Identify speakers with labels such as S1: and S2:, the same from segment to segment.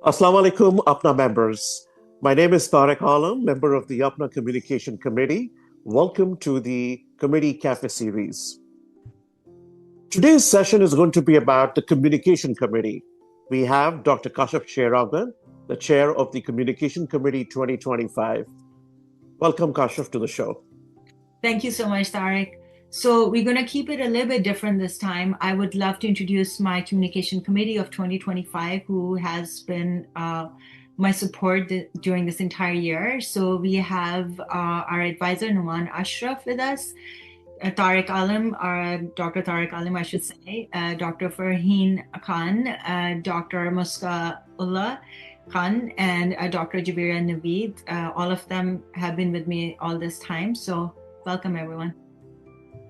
S1: Assalamu alaikum, APPNA members. My name is Tariq Alam, member of the APPNA Communication Committee. Welcome to the Committee Cafe series. Today's session is going to be about the Communication Committee. We have Dr. Kashaf Sherafgan, the chair of the Communication Committee 2025. Welcome, Kashaf, to the show.
S2: Thank you so much, Tariq. So we're going to keep it a little bit different this time. I would love to introduce my communication committee of 2025, who has been my support during this entire year. So we have our advisor, Numan Ashraf, with us, Tariq Alam, Dr. Tariq Alam, I should say, Dr. Farheen Khan, Dr. Muska Ullah Khan, and Dr. Jabira Naveed. All of them have been with me all this time. So welcome, everyone.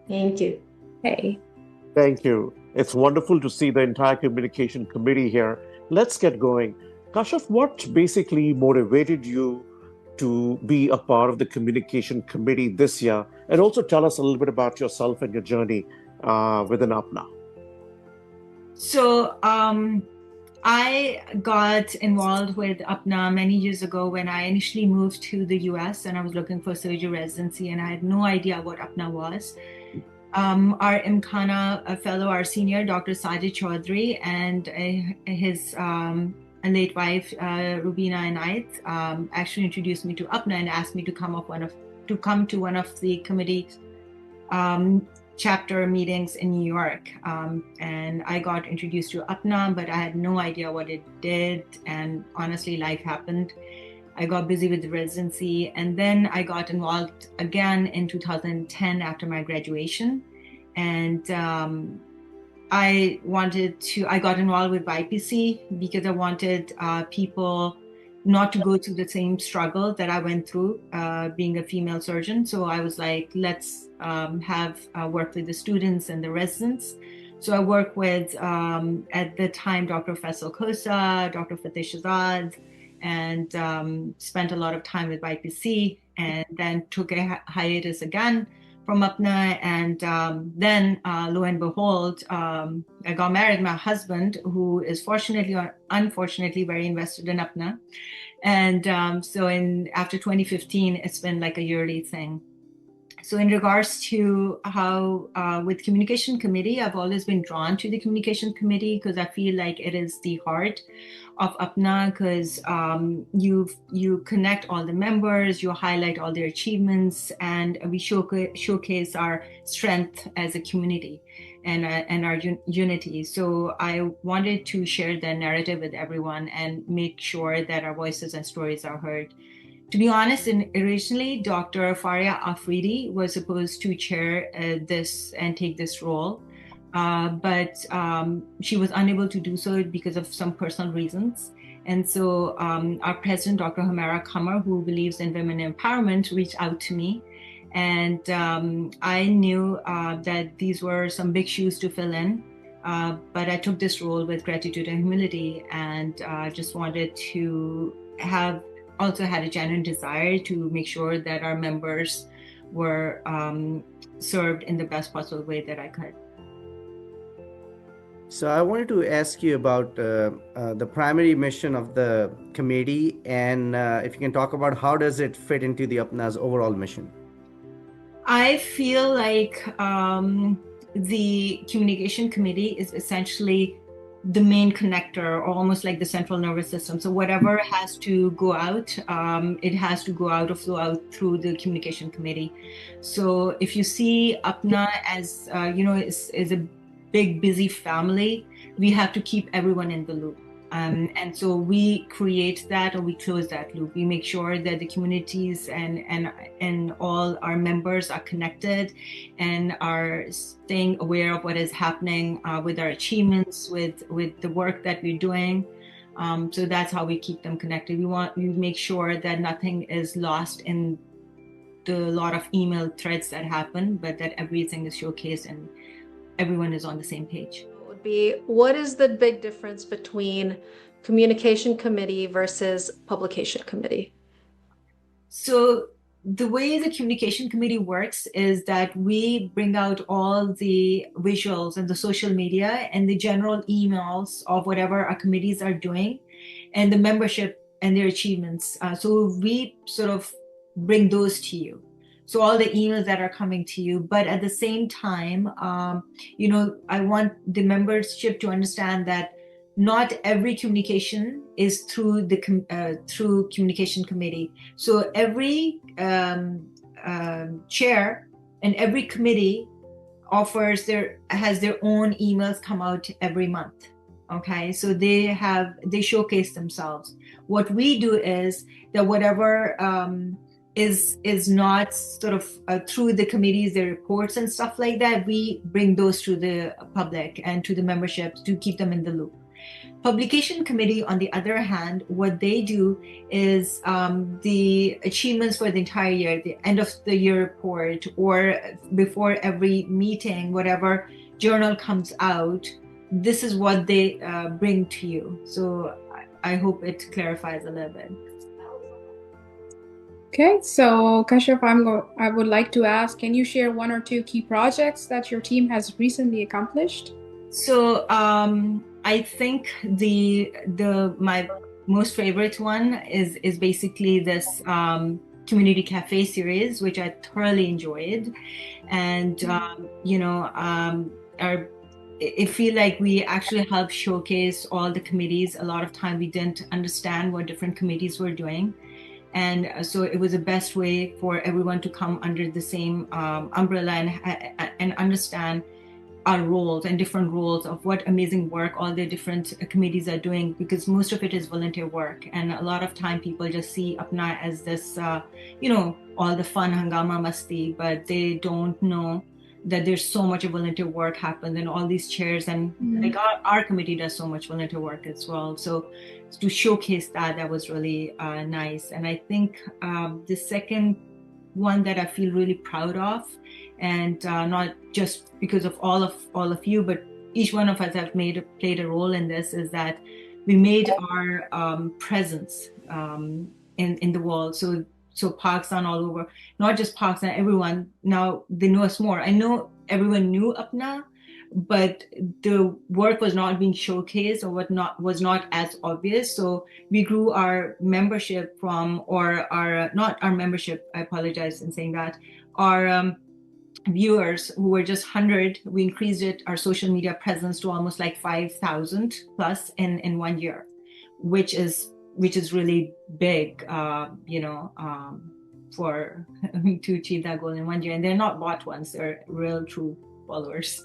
S3: Thank you. Hey.
S1: Thank you. It's wonderful to see the entire communication committee here. Let's get going. Kashaf, what basically motivated you to be a part of the communication committee this year? And also tell us a little bit about yourself and your journey within APPNA.
S2: So I got involved with APPNA many years ago when I initially moved to the US and I was looking for surgery residency, and I had no idea what APPNA was. Our IMKHANA fellow, our senior, Dr. Sajid Chaudhry, and his late wife, Rubina Inayat, actually introduced me to APPNA and asked me to come to one of the committee chapter meetings in New York. And I got introduced to APPNA, but I had no idea what it did. And honestly, life happened. I got busy with the residency, and then I got involved again in 2010 after my graduation. And I got involved with YPC because I wanted people not to go through the same struggle that I went through being a female surgeon. So I was like, let's have work with the students and the residents. So I worked with, at the time, Dr. Faisal Khosa, Dr. Fateh Shahzad, and spent a lot of time with YPC, and then took a hiatus again from APPNA. And then lo and behold, I got married. My husband, who is fortunately or unfortunately very invested in APPNA. And so after 2015, it's been like a yearly thing. So in regards to how with communication committee, I've always been drawn to the communication committee because I feel like it is the heart of APPNA, because you connect all the members, you highlight all their achievements, and we showcase our strength as a community and our unity. So I wanted to share that narrative with everyone and make sure that our voices and stories are heard. To be honest, originally, Dr. Faria Afridi was supposed to chair this and take this role, but she was unable to do so because of some personal reasons. And so our president, Dr. Humera Kamar, who believes in women empowerment, reached out to me. And I knew that these were some big shoes to fill in, but I took this role with gratitude and humility, and just wanted to also had a genuine desire to make sure that our members were served in the best possible way that I could.
S4: So I wanted to ask you about the primary mission of the committee, and if you can talk about how does it fit into the APPNA's overall mission?
S2: I feel like the communication committee is essentially the main connector, or almost like the central nervous system. So whatever has to go out, it has to go out or flow out through the communication committee. So if you see APPNA as, is a big, busy family, we have to keep everyone in the loop. And so we create that, or we close that loop. We make sure that the communities and all our members are connected and are staying aware of what is happening with our achievements, with the work that we're doing. So that's how we keep them connected. We make sure that nothing is lost in the lot of email threads that happen, but that everything is showcased and everyone is on the same page.
S3: What is the big difference between communication committee versus publication committee?
S2: So the way the communication committee works is that we bring out all the visuals and the social media and the general emails of whatever our committees are doing. and the membership and their achievements. So we sort of bring those to you. So all the emails that are coming to you, but at the same time, I want the membership to understand that not every communication is through the through communication committee. So every chair and every committee has their own emails come out every month. Okay, so they showcase themselves. What we do is that whatever is not sort of through the committees, the reports and stuff like that, we bring those to the public and to the memberships to keep them in the loop. Publication committee, on the other hand, what they do is the achievements for the entire year, the end of the year report, or before every meeting, whatever journal comes out, this is what they bring to you. So I hope it clarifies a little bit.
S5: Okay, so Kashaf, I would like to ask, can you share one or two key projects that your team has recently accomplished?
S2: So I think my most favorite one is basically this community cafe series, which I thoroughly enjoyed, and I feel like we actually helped showcase all the committees. A lot of time we didn't understand what different committees were doing. And so it was the best way for everyone to come under the same umbrella and understand our roles and different roles of what amazing work all the different committees are doing, because most of it is volunteer work. And a lot of time people just see APPNA as this, all the fun hangama masti, but they don't know that there's so much volunteer work happens and all these chairs and like our committee does so much volunteer work as well. So to showcase that was really nice. And I think the second one that I feel really proud of, and not just because of all of you, but each one of us have played a role in this, is that we made our presence in the world. So Pakistan all over, not just Pakistan, everyone, now they know us more. I know everyone knew APPNA, but the work was not being showcased or was not as obvious. So we grew our membership not our membership, I apologize in saying that, our viewers who were just 100, we increased our social media presence to almost like 5,000 plus in 1 year, which is really big, for to achieve that goal in 1 year. And they're not bot ones; they're real, true followers.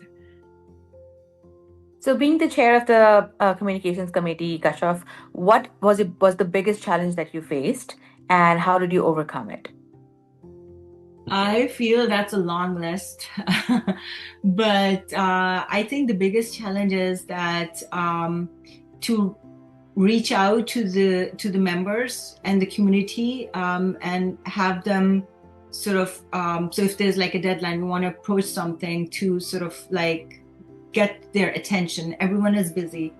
S6: So, being the chair of the communications committee, Kashaf, what was the biggest challenge that you faced, and how did you overcome it?
S2: I feel that's a long list, but I think the biggest challenge is that to reach out to the members and the community and have them sort of so if there's like a deadline, we want to approach something to sort of like get their attention. Everyone is busy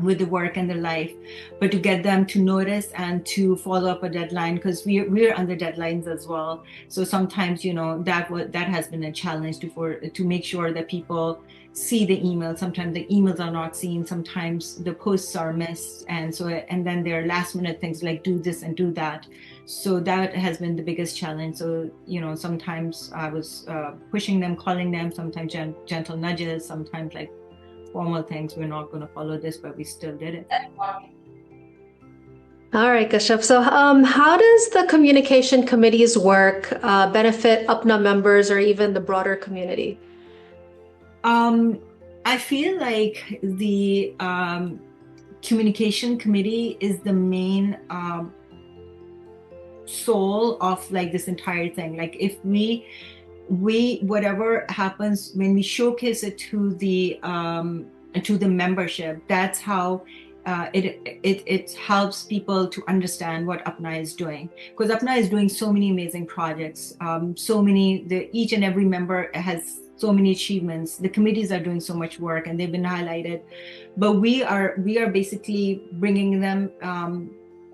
S2: with the work and their life, but to get them to notice and to follow up a deadline, because we're under deadlines as well. So sometimes that has been a challenge to make sure that people see the email. Sometimes the emails are not seen, sometimes the posts are missed, and then there are last minute things like do this and do that. So that has been the biggest challenge. So sometimes I was pushing them, calling them, sometimes gentle nudges, sometimes like formal things. We're not going to follow this, but we still did it.
S3: All right, Kashaf. So how does the communication committee's work benefit APPNA members or even the broader community?
S2: I feel like the communication committee is the main soul of like this entire thing. Like if we whatever happens when we showcase it to the membership, that's how it helps people to understand what APPNA is doing, because APPNA is doing so many amazing projects, each and every member has so many achievements. The committees are doing so much work and they've been highlighted, but we are basically bringing them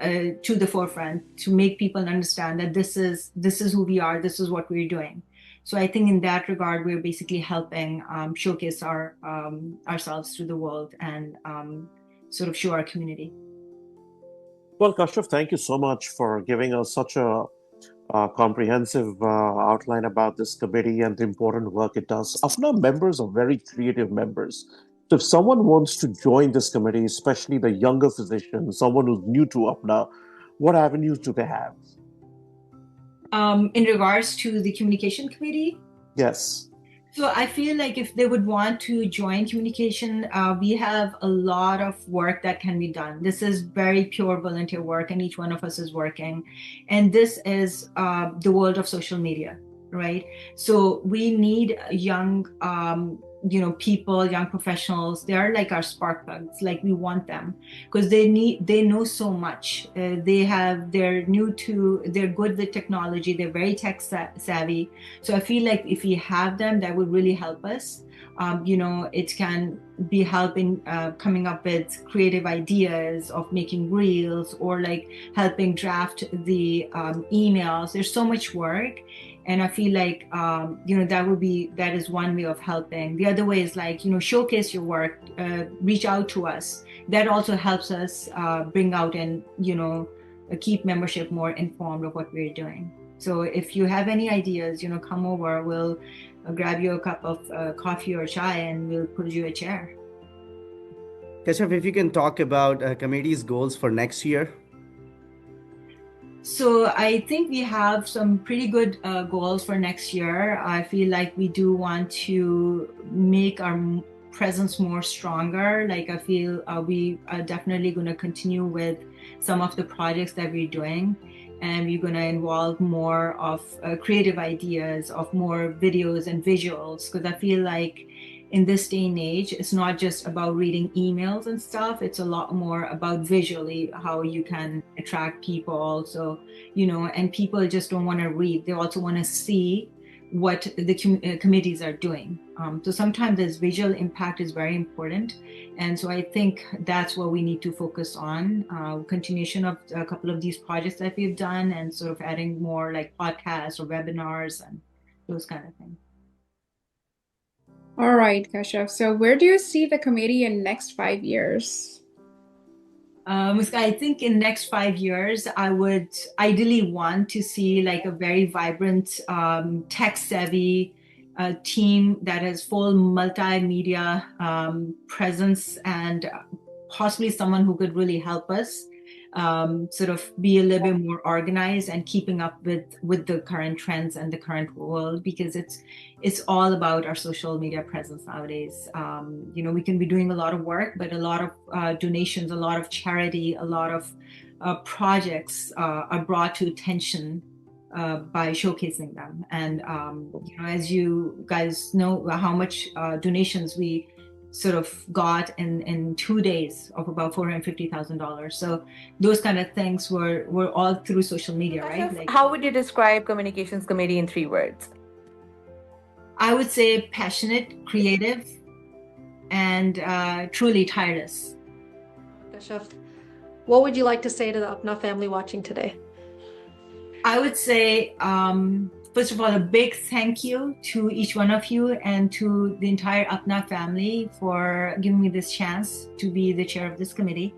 S2: to the forefront to make people understand that this is who we are, this is what we're doing. So I think in that regard, we're basically helping showcase ourselves to the world and sort of show our community.
S1: Well, Kashaf, thank you so much for giving us such a comprehensive outline about this committee and the important work it does. APPNA members are very creative members. So if someone wants to join this committee, especially the younger physician, someone who's new to APPNA, what avenues do they have?
S2: In regards to the communication committee,
S1: Yes.
S2: so I feel like if they would want to join communication, we have a lot of work that can be done. This is very pure volunteer work, and each one of us is working. And this is the world of social media, right? So we need young, people, young professionals. They are like our spark plugs. Like we want them because they know so much. They're good with technology. They're very tech savvy. So I feel like if we have them, that would really help us. It can be helping coming up with creative ideas of making reels or like helping draft the emails. There's so much work. And I feel like, that is one way of helping. The other way is like, showcase your work, reach out to us. That also helps us bring out and, keep membership more informed of what we're doing. So if you have any ideas, come over, we'll grab you a cup of coffee or chai and we'll put you a chair.
S4: Kashaf, if you can talk about committee's goals for next year.
S2: So I think we have some pretty good goals for next year. I feel like we do want to make our presence more stronger. Like I feel we are definitely going to continue with some of the projects that we're doing. And we're going to involve more of creative ideas, of more videos and visuals, because I feel like in this day and age, it's not just about reading emails and stuff. It's a lot more about visually how you can attract people also, and people just don't want to read. They also want to see what the committees are doing. So sometimes this visual impact is very important. And so I think that's what we need to focus on, continuation of a couple of these projects that we've done and sort of adding more like podcasts or webinars and those kind of things.
S5: All right, Kashaf. So where do you see the committee in next 5 years?
S2: I think in next 5 years, I would ideally want to see like a very vibrant, tech-savvy team that has full multimedia presence and possibly someone who could really help us sort of be a little bit more organized and keeping up with the current trends and the current world, because it's all about our social media presence nowadays. We can be doing a lot of work, but a lot of donations, a lot of charity, a lot of projects are brought to attention by showcasing them. And as you guys know, how much donations we sort of got in 2 days of about $450,000. So those kind of things were all through social media, right? Like,
S6: how would you describe communications committee in 3 words?
S2: I would say passionate, creative, and truly tireless.
S3: Kashaf, what would you like to say to the APPNA family watching today?
S2: I would say, first of all, a big thank you to each one of you and to the entire APPNA family for giving me this chance to be the chair of this committee.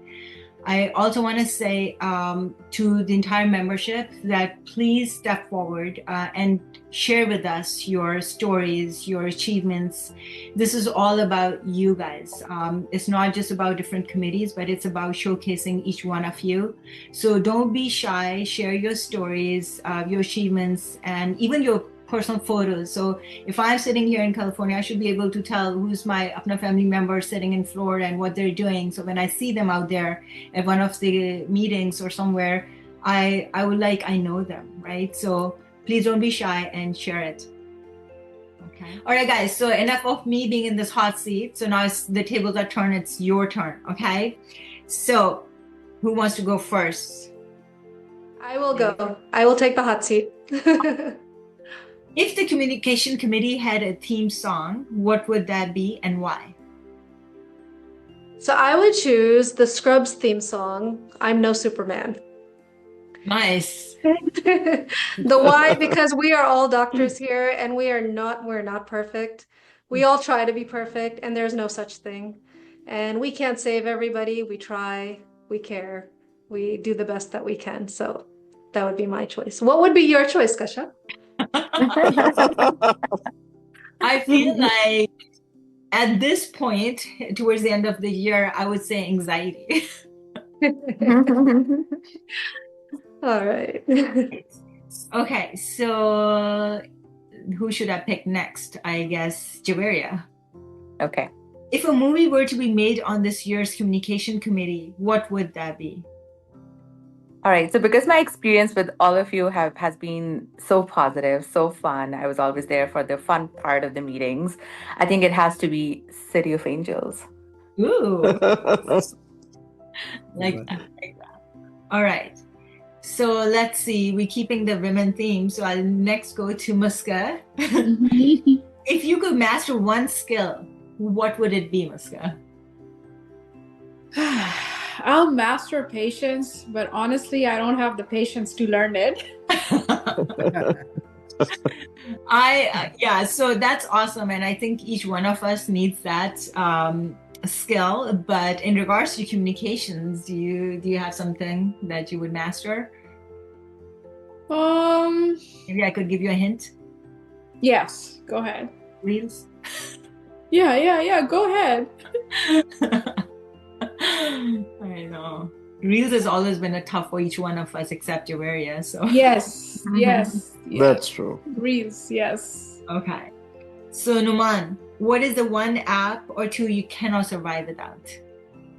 S2: I also want to say to the entire membership that please step forward and share with us your stories, your achievements. This is all about you guys. It's not just about different committees, but it's about showcasing each one of you. So don't be shy, share your stories, your achievements, and even your personal photos. So if I'm sitting here in California, I should be able to tell who's my APPNA family member sitting in Florida and what they're doing. So when I see them out there at one of the meetings or somewhere, I know them, right? So please don't be shy and share it. Okay. All right, guys. So enough of me being in this hot seat. So now the tables are turned. It's your turn. Okay. So who wants to go first?
S3: I will go. I will take the hot seat.
S2: If the communication committee had a theme song, what would that be and why?
S3: So I would choose the Scrubs theme song, I'm No Superman.
S2: Nice.
S3: The why, because we are all doctors here and we're not perfect. We all try to be perfect and there's no such thing. And we can't save everybody. We try, we care, we do the best that we can. So that would be my choice. What would be your choice, Kasha?
S2: I feel like at this point, towards the end of the year, I would say anxiety.
S3: All right.
S2: Okay, so who should I pick next? I guess Javeria.
S6: Okay.
S2: If a movie were to be made on this year's communication committee, what would that be?
S6: All right. So because my experience with all of you has been so positive, so fun, I was always there for the fun part of the meetings. I think it has to be City of Angels.
S2: Ooh, like that. All right. So let's see. We're keeping the women theme. So I'll next go to Muska. If you could master one skill, what would it be, Muska?
S5: I'll master patience, but honestly, I don't have the patience to learn it.
S2: Yeah, so that's awesome. And I think each one of us needs that skill. But in regards to communications, do you have something that you would master? Maybe I could give you a hint.
S5: Yes, go ahead.
S2: Reels?
S5: Yeah, go ahead.
S2: I know. Reels has always been a tough for each one of us except Javeria. So
S5: Yes.
S1: That's true.
S5: Reels, yes.
S2: okay. So Numan, what is the one app or two you cannot survive without?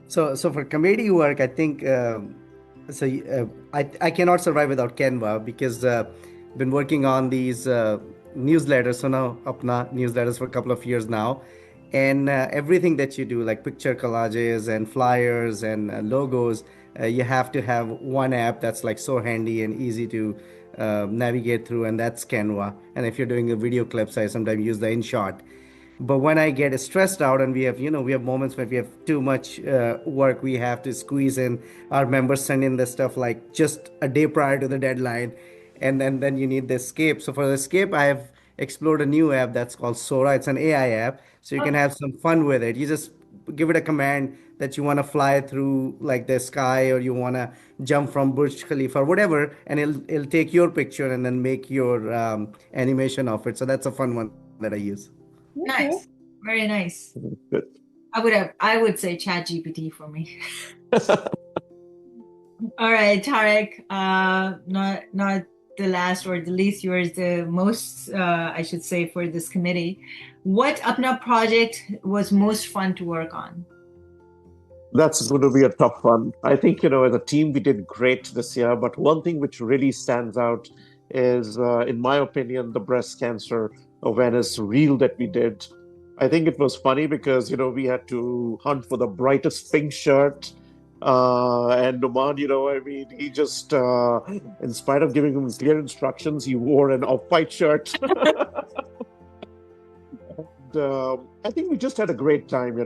S4: So for committee work, I think I cannot survive without Canva because been working on these newsletters. So now APPNA newsletters for a couple of years now, and everything that you do, like picture collages and flyers and logos, you have to have one app that's like so handy and easy to navigate through, and that's Canva. And if you're doing a video clips, I sometimes use the InShot. But when I get stressed out and we have moments when we have too much work, we have to squeeze in. Our members send in the stuff like just a day prior to the deadline, and then you need the escape. So for the escape, I have explored a new app that's called Sora. It's an AI app, so you can have some fun with it. You just give it a command that you want to fly through like the sky, or you want to jump from Burj Khalifa or whatever, and it'll take your picture and then make your animation of it. So that's a fun one that I use.
S2: Nice. Very nice.
S1: Good.
S2: I would say ChatGPT for me. All right, Tarek, not the last or the least, yours the most, I should say, for this committee. What APPNA project was most fun to work on?
S1: That's going to be a tough one. I think, as a team, we did great this year, but one thing which really stands out is, in my opinion, the breast cancer awareness reel that we did. I think it was funny because, we had to hunt for the brightest pink shirt. And Numan, he just, in spite of giving him clear instructions, he wore an off-white shirt. And I think we just had a great time,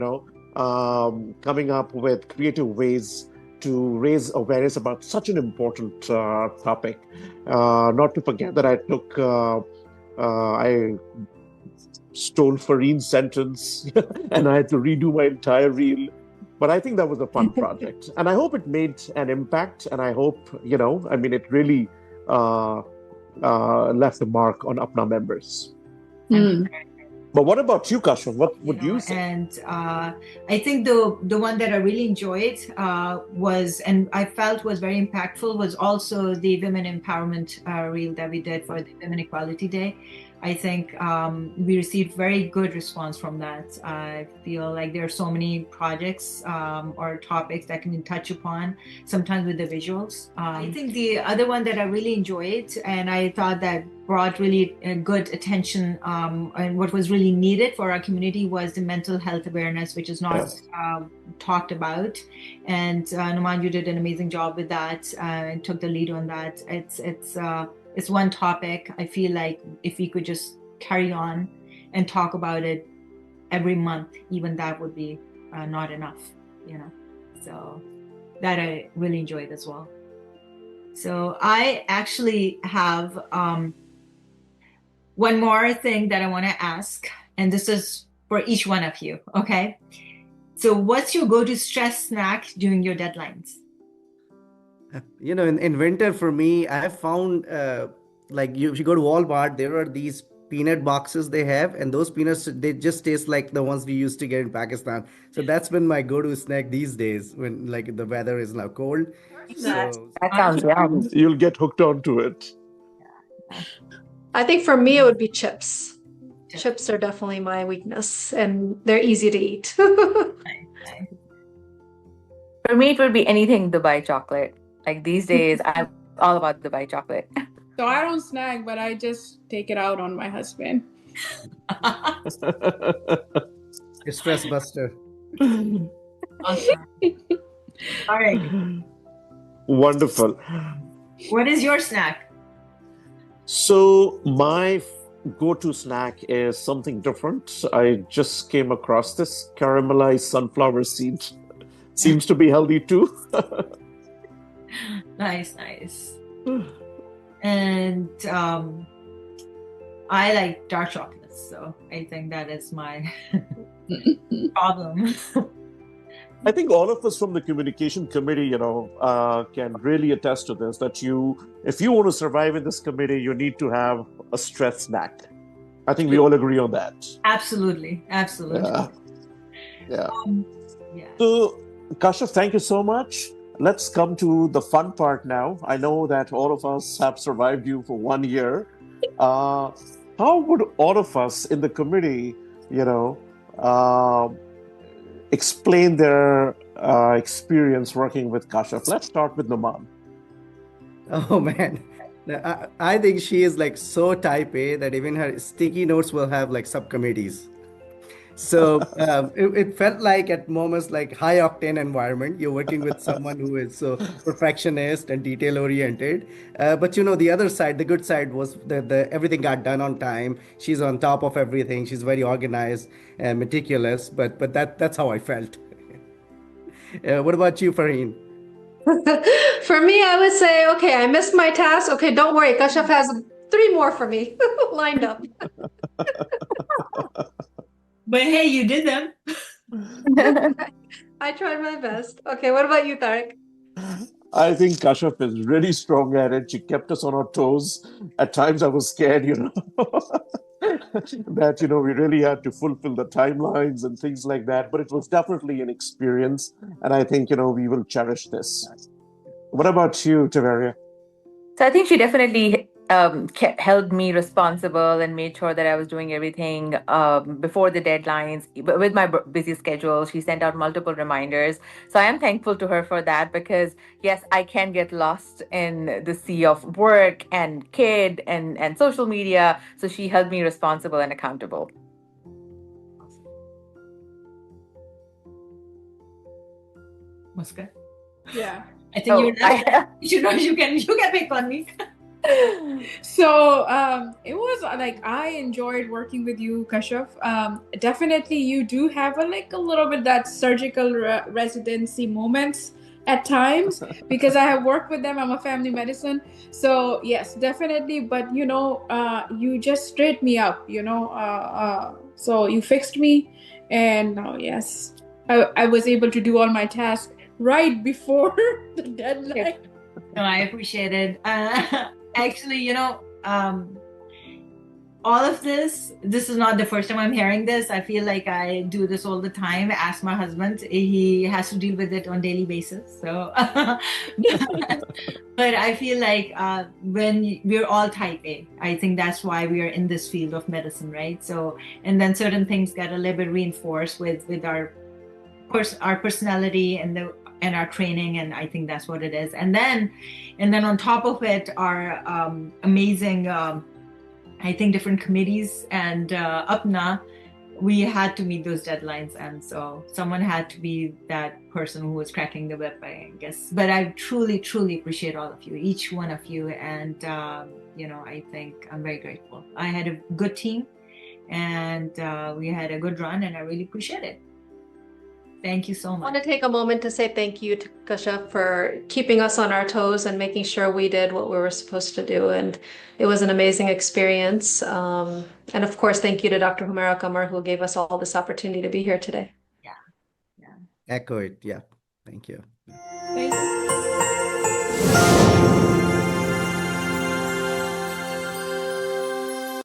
S1: coming up with creative ways to raise awareness about such an important topic. Not to forget that I stole Fareen's sentence and I had to redo my entire reel. But I think that was a fun project. And I hope it made an impact. And I hope, it really left a mark on APPNA members. But what about you, Kashaf? What would you say?
S2: And I think the one that I really enjoyed was, and I felt was very impactful, was also the women empowerment reel that we did for the Women Equality Day. I think we received very good response from that. I feel like there are so many projects or topics that can be touched upon, sometimes with the visuals. I think the other one that I really enjoyed, and I thought that brought really good attention and what was really needed for our community was the mental health awareness, which is not talked about. And Numan, you did an amazing job with that and took the lead on that. It's one topic. I feel like if we could just carry on and talk about it every month, even that would be not enough, So that I really enjoyed as well. So I actually have one more thing that I want to ask, and this is for each one of you, okay? So what's your go-to stress snack during your deadlines?
S4: In winter for me, I have found like if you go to Walmart, there are these peanut boxes they have, and those peanuts they just taste like the ones we used to get in Pakistan. So that's been my go-to snack these days when like the weather is now cold.
S2: That.
S4: So
S6: That sounds yum.
S1: You'll get hooked onto it.
S3: I think for me, it would be chips. Chips are definitely my weakness, and they're easy to eat.
S6: For me, it would be anything Dubai chocolate. Like these days, I'm all about Dubai chocolate.
S5: So I don't snack, but I just take it out on my husband.
S4: a stress buster.
S2: Awesome. All right.
S1: Wonderful.
S2: What is your snack?
S1: So my go-to snack is something different. I just came across this caramelized sunflower seed. Seems to be healthy too.
S2: Nice. And I like dark chocolates, so I think that is my problem.
S1: I think all of us from the communication committee, can really attest to this, that if you want to survive in this committee, you need to have a stress snack. I think we all agree on that.
S2: Absolutely.
S1: Yeah.
S2: Yeah.
S1: So, Kashaf, thank you so much. Let's come to the fun part now. I know that all of us have survived you for 1 year. How would all of us in the committee, explain their experience working with Kashaf? Let's start with Naman.
S4: Oh man. I think she is like so type A that even her sticky notes will have like subcommittees. So it felt like at moments like high octane environment. You're working with someone who is so perfectionist and detail oriented. But the other side, the good side was the everything got done on time. She's on top of everything. She's very organized and meticulous. But that's how I felt. What about you, Farheen?
S3: For me, I would say, okay, I missed my task. Okay, don't worry. Kashaf has 3 more for me lined up.
S2: But hey, you did them.
S3: I tried my best. Okay, what about you, Tariq?
S1: I think Kashaf is really strong at it. She kept us on our toes. At times I was scared, that, we really had to fulfill the timelines and things like that. But it was definitely an experience. And I think, we will cherish this. What about you, Taveria?
S6: So I think she definitely held me responsible and made sure that I was doing everything before the deadlines. With my busy schedule, she sent out multiple reminders. So I am thankful to her for that because, yes, I can get lost in the sea of work and kid and social media. So she held me responsible and accountable.
S2: Muska?
S5: Yeah.
S2: I think you can pick on me.
S5: So it was like I enjoyed working with you, Kashaf. Definitely, you do have a little bit that surgical residency moments at times because I have worked with them. I'm a family medicine, so yes, definitely. But you just straightened me up. So you fixed me, and now yes, I was able to do all my tasks right before the deadline.
S2: No, I appreciate it. Actually, all of this is not the first time I'm hearing this. I feel like I do this all the time. Ask my husband. He has to deal with it on a daily basis. So, but I feel like when we're all type A, I think that's why we are in this field of medicine, right? So, and then certain things get a little bit reinforced with our personality and our training, and I think that's what it is. And then on top of it are amazing, I think, different committees and APPNA. We had to meet those deadlines, and so someone had to be that person who was cracking the whip, I guess. But I truly appreciate all of you, each one of you, and I think I'm very grateful. I had a good team, and we had a good run, and I really appreciate it. Thank you so much.
S3: I want to take a moment to say thank you to Kashaf for keeping us on our toes and making sure we did what we were supposed to do. And it was an amazing experience. And of course, thank you to Dr. Humaira Qamar, who gave us all this opportunity to be here today.
S2: Yeah.
S4: Echo it. Yeah. Thank you.
S5: Thank you.